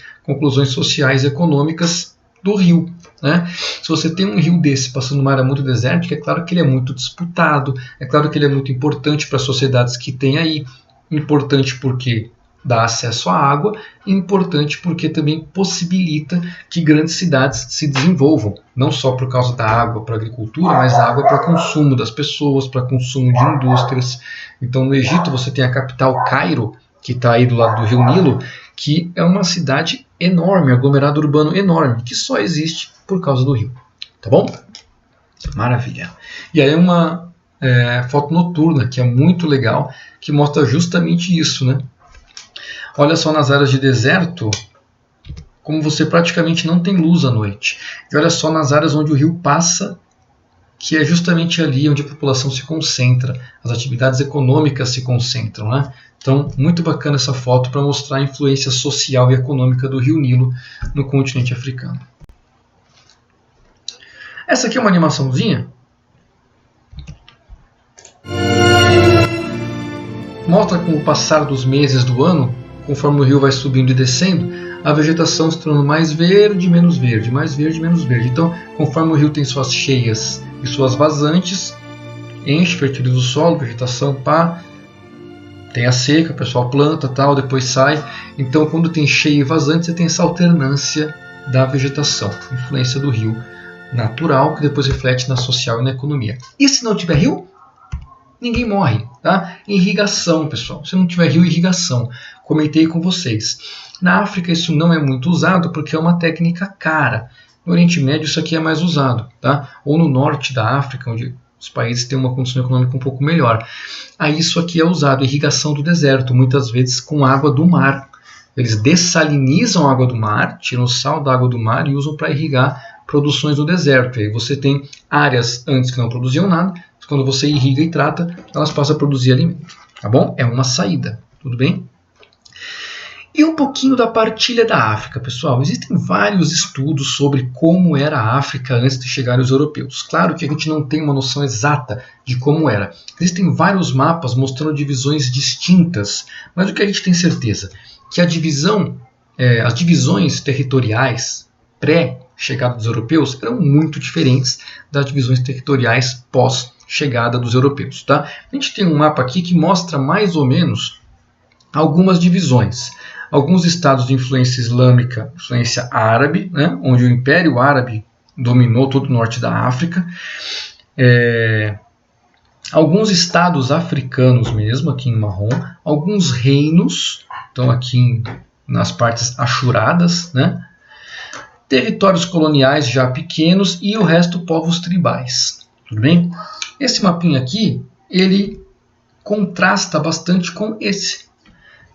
sociais e econômicas do rio. Né? Se você tem um rio desse passando numa área muito desértica, é claro que ele é muito disputado, é claro que ele é muito importante para as sociedades que tem aí, importante porque dá acesso à água, e importante porque também possibilita que grandes cidades se desenvolvam, não só por causa da água para a agricultura, mas a água para consumo das pessoas, para consumo de indústrias. Então no Egito você tem a capital Cairo, que está aí do lado do rio Nilo, que é uma cidade enorme, aglomerado urbano enorme, que só existe por causa do rio. Tá bom? Maravilha. E aí uma foto noturna, que é muito legal, que mostra justamente isso, né? Olha só nas áreas de deserto, como você praticamente não tem luz à noite. E olha só nas áreas onde o rio passa, que é justamente ali onde a população se concentra, as atividades econômicas se concentram. Né? Então, muito bacana essa foto para mostrar a influência social e econômica do rio Nilo no continente africano. Essa aqui é uma animaçãozinha. mostra com o passar dos meses do ano, conforme o rio vai subindo e descendo, a vegetação se tornando mais verde, menos verde, mais verde, menos verde. Então, conforme o rio tem suas cheias e suas vazantes, enche, fertiliza o solo, vegetação, pá, tem a seca, o pessoal planta, tal, depois sai. Então, quando tem cheia e vazante, você tem essa alternância da vegetação, influência do rio natural, que depois reflete na social e na economia. E se não tiver rio? Ninguém morre, tá? Irrigação, pessoal. Se não tiver rio, irrigação. Comentei com vocês. Na África isso não é muito usado porque é uma técnica cara. No Oriente Médio isso aqui é mais usado, tá? Ou no norte da África, onde os países têm uma condição econômica um pouco melhor. Aí isso aqui é usado, irrigação do deserto, muitas vezes com água do mar. Eles dessalinizam a água do mar, tiram o sal da água do mar e usam para irrigar produções no deserto. E aí você tem áreas antes que não produziam nada, quando você irriga e trata, elas passam a produzir alimento. Tá bom? É uma saída, tudo bem? E um pouquinho da partilha da África, pessoal. Existem vários estudos sobre como era a África antes de chegarem os europeus. Claro que a gente não tem uma noção exata de como era. Existem vários mapas mostrando divisões distintas, mas o que a gente tem certeza? Que a divisão, as divisões territoriais pré-chegada dos europeus eram muito diferentes das divisões territoriais pós-chegada dos europeus. Tá? A gente tem um mapa aqui que mostra mais ou menos algumas divisões. Alguns estados de influência islâmica, influência árabe, né, onde o Império Árabe dominou todo o norte da África. Alguns estados africanos mesmo, aqui em marrom. Alguns reinos, então aqui nas partes achuradas, né. Territórios coloniais já pequenos e o resto povos tribais. Tudo bem? Esse mapinha aqui, ele contrasta bastante com esse,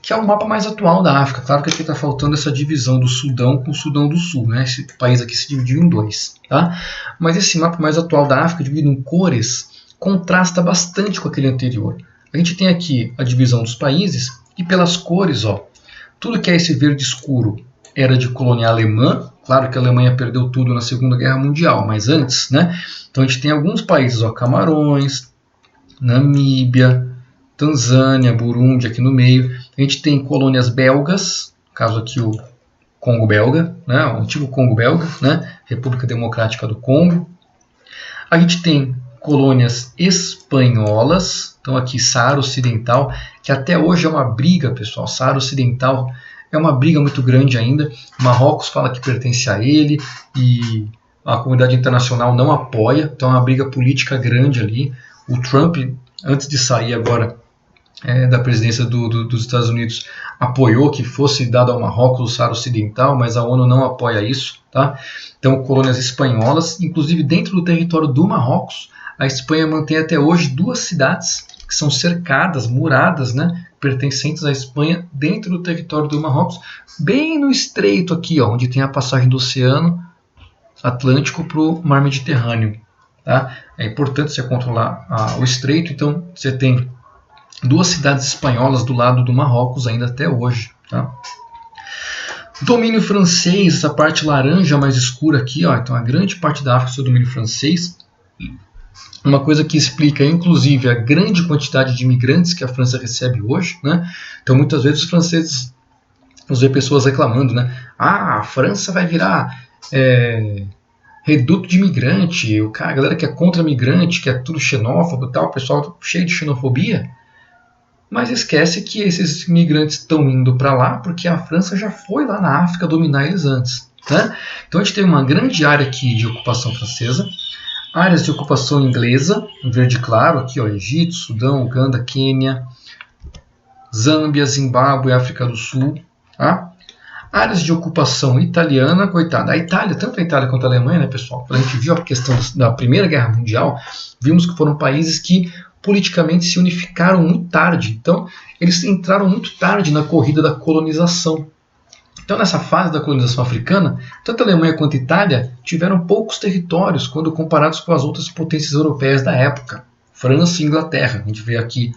que é o mapa mais atual da África. Claro que aqui está faltando essa divisão do Sudão com o Sudão do Sul, né? Esse país aqui se dividiu em dois, tá? Mas esse mapa mais atual da África, dividido em cores, contrasta bastante com aquele anterior. A gente tem aqui a divisão dos países e pelas cores, ó, tudo que é esse verde escuro era de colônia alemã. Claro que a Alemanha perdeu tudo na Segunda Guerra Mundial, mas antes, né? Então a gente tem alguns países, ó, Camarões, Namíbia, Tanzânia, Burundi aqui no meio. A gente tem colônias belgas, no caso aqui o Congo belga, né, o antigo Congo belga, né, República Democrática do Congo. A gente tem colônias espanholas, então aqui Saara Ocidental, que até hoje é uma briga, pessoal. Saara Ocidental é uma briga muito grande ainda. Marrocos fala que pertence a ele e a comunidade internacional não apoia, então é uma briga política grande ali. O Trump, antes de sair agora da presidência dos Estados Unidos, apoiou que fosse dado ao Marrocos o Saara Ocidental, mas a ONU não apoia isso. Tá? Então, colônias espanholas, inclusive dentro do território do Marrocos, a Espanha mantém até hoje 2 cidades que são cercadas, muradas, né, pertencentes à Espanha, dentro do território do Marrocos, bem no estreito aqui, ó, onde tem a passagem do Oceano Atlântico para o Mar Mediterrâneo. Tá? É importante você controlar o estreito, então você tem 2 cidades espanholas do lado do Marrocos ainda até hoje. Tá? Domínio francês, essa parte laranja mais escura aqui, ó, então a grande parte da África é o domínio francês. Uma coisa que explica, inclusive, a grande quantidade de imigrantes que a França recebe hoje. Né? Então, muitas vezes os franceses, você vê pessoas reclamando, né? A França vai virar reduto de imigrante, a galera que é contra imigrante, que é tudo xenófobo e tal, o pessoal cheio de xenofobia. Mas esquece que esses imigrantes estão indo para lá porque a França já foi lá na África dominar eles antes. Né? Então a gente tem uma grande área aqui de ocupação francesa, áreas de ocupação inglesa, em verde claro, aqui ó, Egito, Sudão, Uganda, Quênia, Zâmbia, Zimbábue, África do Sul. Tá? Áreas de ocupação italiana, coitada. A Itália, tanto a Itália quanto a Alemanha, né, pessoal? Quando a gente viu a questão da Primeira Guerra Mundial, vimos que foram países que politicamente se unificaram muito tarde. Então, eles entraram muito tarde na corrida da colonização. Então, nessa fase da colonização africana, tanto a Alemanha quanto a Itália tiveram poucos territórios quando comparados com as outras potências europeias da época, França e Inglaterra. A gente vê aqui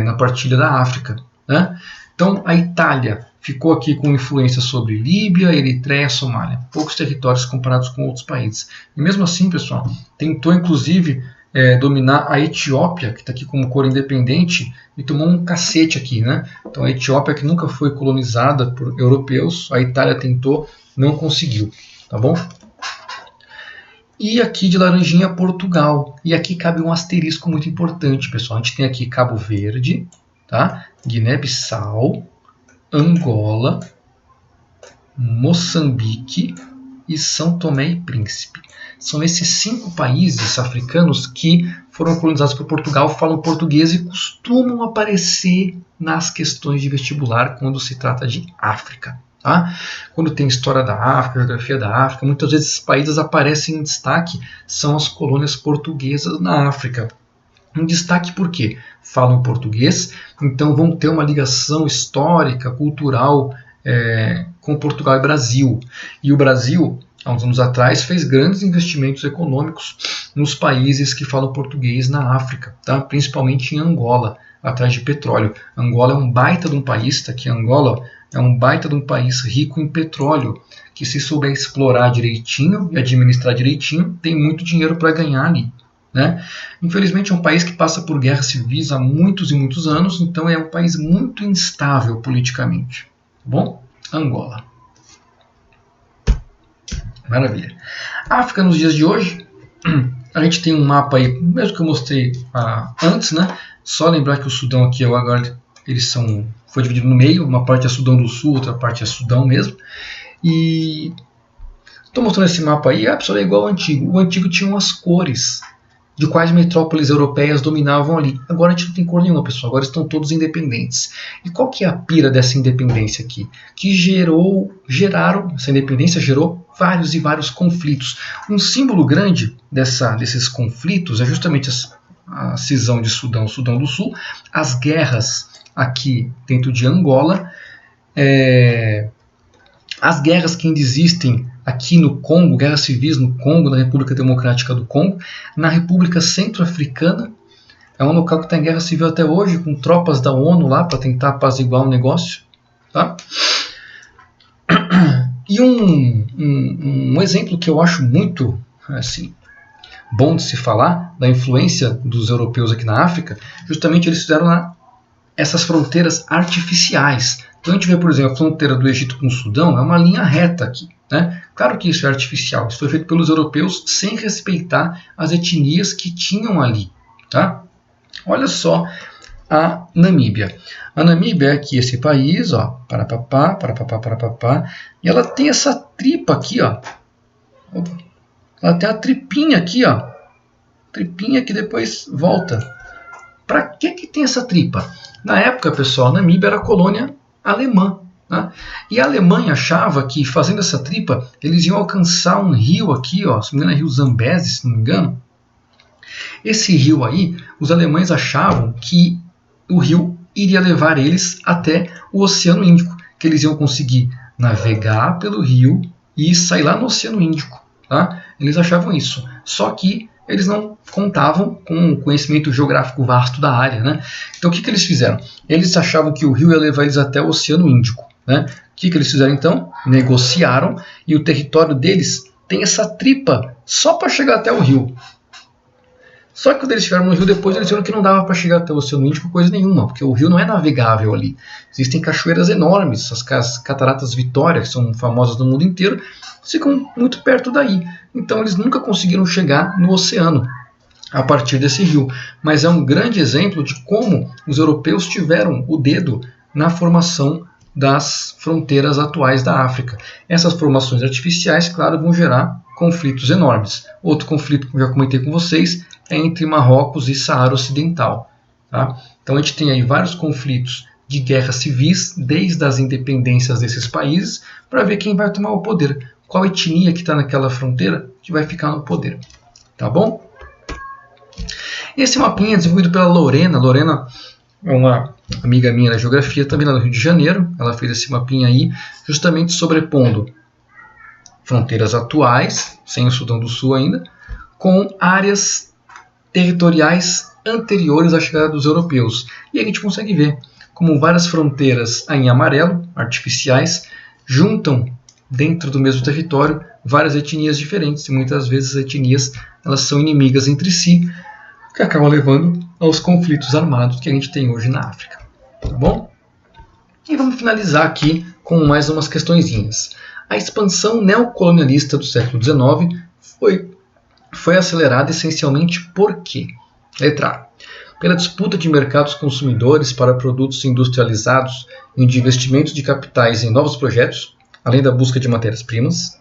na partilha da África. Né? Então, a Itália ficou aqui com influência sobre Líbia, Eritreia, Somália. Poucos territórios comparados com outros países. E mesmo assim, pessoal, tentou inclusive dominar a Etiópia, que está aqui como cor independente, e tomou um cacete aqui, né? Então a Etiópia, que nunca foi colonizada por europeus, a Itália tentou, não conseguiu, tá bom? E aqui de laranjinha, Portugal. E aqui cabe um asterisco muito importante, pessoal. A gente tem aqui Cabo Verde, tá? Guiné-Bissau, Angola, Moçambique e São Tomé e Príncipe. São esses 5 países africanos que foram colonizados por Portugal, falam português e costumam aparecer nas questões de vestibular quando se trata de África. Tá? Quando tem história da África, geografia da África, muitas vezes esses países aparecem em destaque, são as colônias portuguesas na África. Em destaque por quê? Falam português, então vão ter uma ligação histórica, cultural com Portugal e Brasil. E o Brasil, há uns anos atrás, fez grandes investimentos econômicos nos países que falam português na África, tá? Principalmente em Angola, atrás de petróleo. Angola é um baita de um país, tá aqui Angola, é um baita de um país rico em petróleo, que se souber explorar direitinho e administrar direitinho, tem muito dinheiro para ganhar ali. Né? Infelizmente é um país que passa por guerras civis há muitos e muitos anos, então é um país muito instável politicamente. Tá bom? Angola. Maravilha. África nos dias de hoje, a gente tem um mapa aí, mesmo que eu mostrei antes, né? Só lembrar que o Sudão aqui agora foi dividido no meio, uma parte é Sudão do Sul, outra parte é Sudão mesmo. E estou mostrando esse mapa aí, pessoal, é igual ao antigo. O antigo tinha umas cores de quais metrópoles europeias dominavam ali. Agora a gente não tem cor nenhuma, pessoal. Agora estão todos independentes. E qual que é a pira dessa independência aqui? Que essa independência gerou vários e vários conflitos. Um símbolo grande desses conflitos é justamente a cisão de Sudão do Sul, as guerras aqui dentro de Angola, as guerras que ainda existem aqui no Congo, guerras civis no Congo, na República Democrática do Congo, na República Centro-Africana, é um local que está em guerra civil até hoje, com tropas da ONU lá para tentar apaziguar o negócio. Tá? E um exemplo que eu acho muito assim, bom de se falar, da influência dos europeus aqui na África, justamente eles fizeram essas fronteiras artificiais. Então a gente vê, por exemplo, a fronteira do Egito com o Sudão é uma linha reta aqui. Né? Claro que isso é artificial, isso foi feito pelos europeus sem respeitar as etnias que tinham ali. Tá? Olha só a Namíbia. A Namíbia é aqui esse país, ó, e ela tem essa tripa aqui, ó. Ela tem a tripinha aqui, ó. Tripinha que depois volta. Para que tem essa tripa? Na época, pessoal, a Namíbia era colônia alemã. Né? E a Alemanha achava que, fazendo essa tripa, eles iam alcançar um rio aqui, ó, se não me engano é Rio Zambeze, se não me engano. Esse rio aí, os alemães achavam que o rio iria levar eles até o Oceano Índico, que eles iam conseguir navegar pelo rio e sair lá no Oceano Índico. Tá? Eles achavam isso. Só que eles não contavam com o conhecimento geográfico vasto da área. Né? Então o que eles fizeram? Eles achavam que o rio ia levar eles até o Oceano Índico. Né? O que eles fizeram então? Negociaram e o território deles tem essa tripa só para chegar até o rio. Só que quando eles chegaram no rio depois, eles viram que não dava para chegar até o Oceano Índico coisa nenhuma, porque o rio não é navegável ali. Existem cachoeiras enormes, as cataratas Vitória, que são famosas no mundo inteiro, ficam muito perto daí. Então eles nunca conseguiram chegar no oceano a partir desse rio. Mas é um grande exemplo de como os europeus tiveram o dedo na formação das fronteiras atuais da África. Essas formações artificiais, claro, vão gerar conflitos enormes. Outro conflito que eu já comentei com vocês é entre Marrocos e Saara Ocidental. Tá? Então a gente tem aí vários conflitos de guerras civis, desde as independências desses países, para ver quem vai tomar o poder. Qual etnia que está naquela fronteira que vai ficar no poder. Tá bom? Esse mapinha é desenvolvido pela Lorena. Lorena é uma amiga minha da geografia, também lá no Rio de Janeiro. Ela fez esse mapinha aí, justamente sobrepondo fronteiras atuais, sem o Sudão do Sul ainda, com áreas territoriais anteriores à chegada dos europeus. E aí a gente consegue ver como várias fronteiras em amarelo, artificiais, juntam dentro do mesmo território várias etnias diferentes. E muitas vezes as etnias elas são inimigas entre si. que acaba levando aos conflitos armados que a gente tem hoje na África. Tá bom? E vamos finalizar aqui com mais umas questõezinhas. A expansão neocolonialista do século XIX foi acelerada essencialmente por quê? Letra A. Pela disputa de mercados consumidores para produtos industrializados e de investimentos de capitais em novos projetos, além da busca de matérias-primas.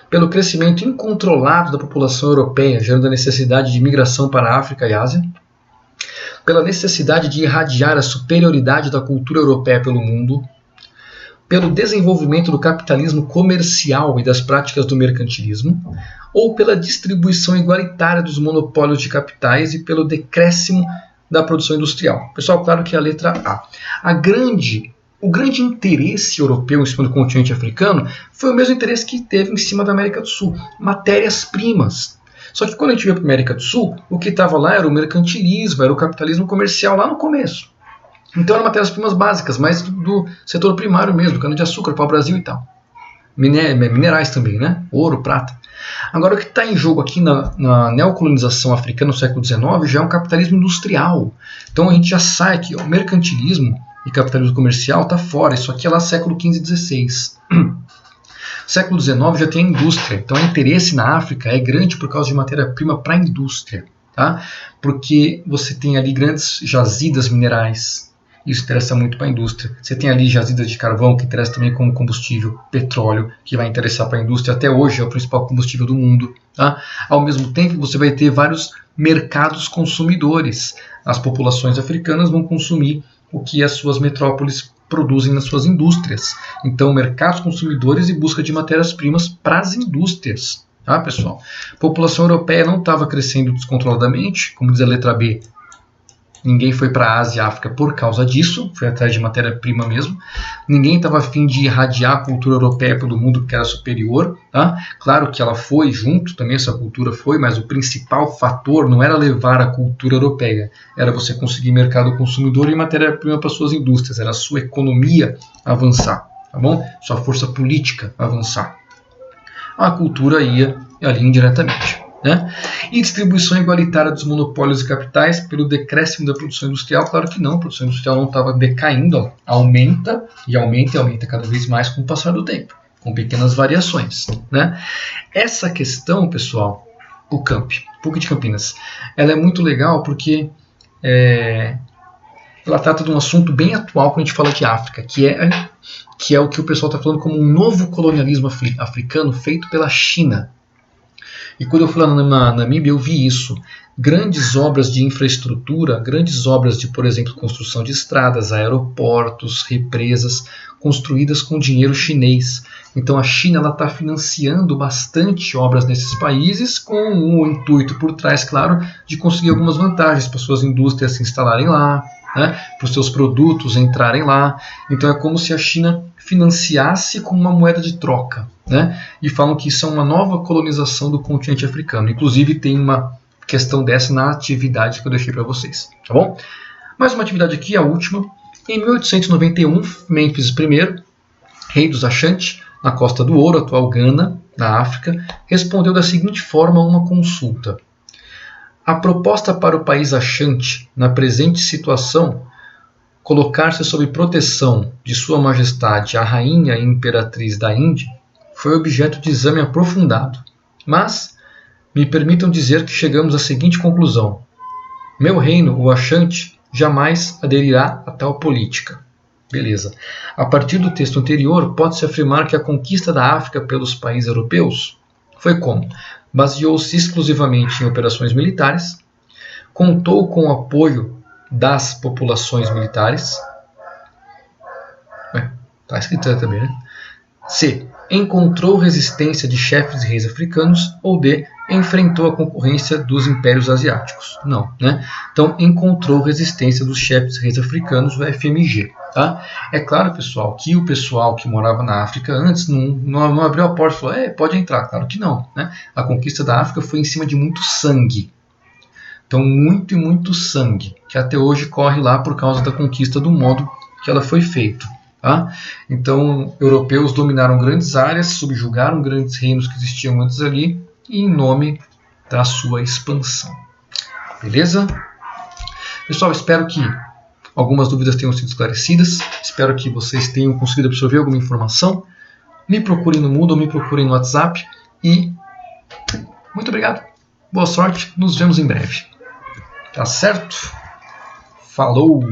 Pelo crescimento incontrolado da população europeia, gerando a necessidade de migração para a África e Ásia. Pela necessidade de irradiar a superioridade da cultura europeia pelo mundo. Pelo desenvolvimento do capitalismo comercial e das práticas do mercantilismo, ou pela distribuição igualitária dos monopólios de capitais e pelo decréscimo da produção industrial. Pessoal, claro que é a letra A. O grande interesse europeu em cima do continente africano foi o mesmo interesse que teve em cima da América do Sul, matérias-primas. Só que quando a gente veio para a América do Sul, o que estava lá era o mercantilismo, era o capitalismo comercial lá no começo. Então eram matérias-primas básicas, mas do setor primário mesmo, cana-de-açúcar, pau-brasil e tal. Minerais também, né? Ouro, prata. Agora o que está em jogo aqui na neocolonização africana no século XIX já é um capitalismo industrial. Então a gente já sai que o mercantilismo e capitalismo comercial está fora. Isso aqui é lá século XV e XVI. Século XIX já tem a indústria. Então o interesse na África é grande por causa de matéria-prima para a indústria. Tá? Porque você tem ali grandes jazidas minerais. Isso interessa muito para a indústria. Você tem ali jazidas de carvão, que interessa também como combustível, petróleo, que vai interessar para a indústria. Até hoje é o principal combustível do mundo. Tá? Ao mesmo tempo, você vai ter vários mercados consumidores. As populações africanas vão consumir o que as suas metrópoles produzem nas suas indústrias. Então, mercados consumidores e busca de matérias-primas para as indústrias. Tá, pessoal? A população europeia não estava crescendo descontroladamente, como diz a letra B. Ninguém foi para a Ásia e África por causa disso, foi atrás de matéria-prima mesmo. Ninguém estava a fim de irradiar a cultura europeia pelo mundo porque era superior. Tá? Claro que ela foi junto, também essa cultura foi, mas o principal fator não era levar a cultura europeia, era você conseguir mercado consumidor e matéria-prima para suas indústrias, era a sua economia avançar, tá bom? Sua força política avançar. A cultura ia ali indiretamente. Né? E distribuição igualitária dos monopólios e capitais pelo decréscimo da produção industrial? Claro que não, a produção industrial não estava decaindo, aumenta e aumenta e aumenta cada vez mais com o passar do tempo, com pequenas variações. Né? Essa questão, pessoal, o PUC de Campinas, ela é muito legal porque ela trata de um assunto bem atual quando a gente fala de África, que é o que o pessoal está falando como um novo colonialismo africano feito pela China. E quando eu fui lá na Namíbia, eu vi isso. Grandes obras de infraestrutura, grandes obras de, por exemplo, construção de estradas, aeroportos, represas, construídas com dinheiro chinês. Então a China está financiando bastante obras nesses países com o intuito por trás, claro, de conseguir algumas vantagens para suas indústrias se instalarem lá, né, para os seus produtos entrarem lá. Então é como se a China financiasse com uma moeda de troca. Né? E falam que isso é uma nova colonização do continente africano. Inclusive tem uma questão dessa na atividade que eu deixei para vocês. Tá bom? Mais uma atividade aqui, a última. Em 1891, Mênfis I, rei dos Ashanti, na Costa do Ouro, atual Gana, na África, respondeu da seguinte forma a uma consulta. A proposta para o país Ashanti, na presente situação, colocar-se sob proteção de Sua Majestade a Rainha e Imperatriz da Índia, foi objeto de exame aprofundado. Mas me permitam dizer que chegamos à seguinte conclusão. Meu reino, o Ashanti, jamais aderirá a tal política. Beleza. A partir do texto anterior, pode-se afirmar que a conquista da África pelos países europeus foi como? Baseou-se exclusivamente em operações militares, contou com o apoio das populações militares. Está escrito também, né? C. Encontrou resistência de chefes e reis africanos, ou D. Enfrentou a concorrência dos impérios asiáticos. Não, né? Então, encontrou resistência dos chefes e reis africanos, o FMG. Tá? É claro, pessoal, que o pessoal que morava na África antes não abriu a porta e falou, pode entrar. Claro que não. Né? A conquista da África foi em cima de muito sangue. Então, muito e muito sangue, que até hoje corre lá por causa da conquista do modo que ela foi feita. Tá? Então, europeus dominaram grandes áreas, subjugaram grandes reinos que existiam antes ali, e em nome da sua expansão. Beleza? Pessoal, espero que algumas dúvidas tenham sido esclarecidas. Espero que vocês tenham conseguido absorver alguma informação. Me procurem no Moodle, me procurem no WhatsApp. E muito obrigado. Boa sorte. Nos vemos em breve. Tá certo? Falou!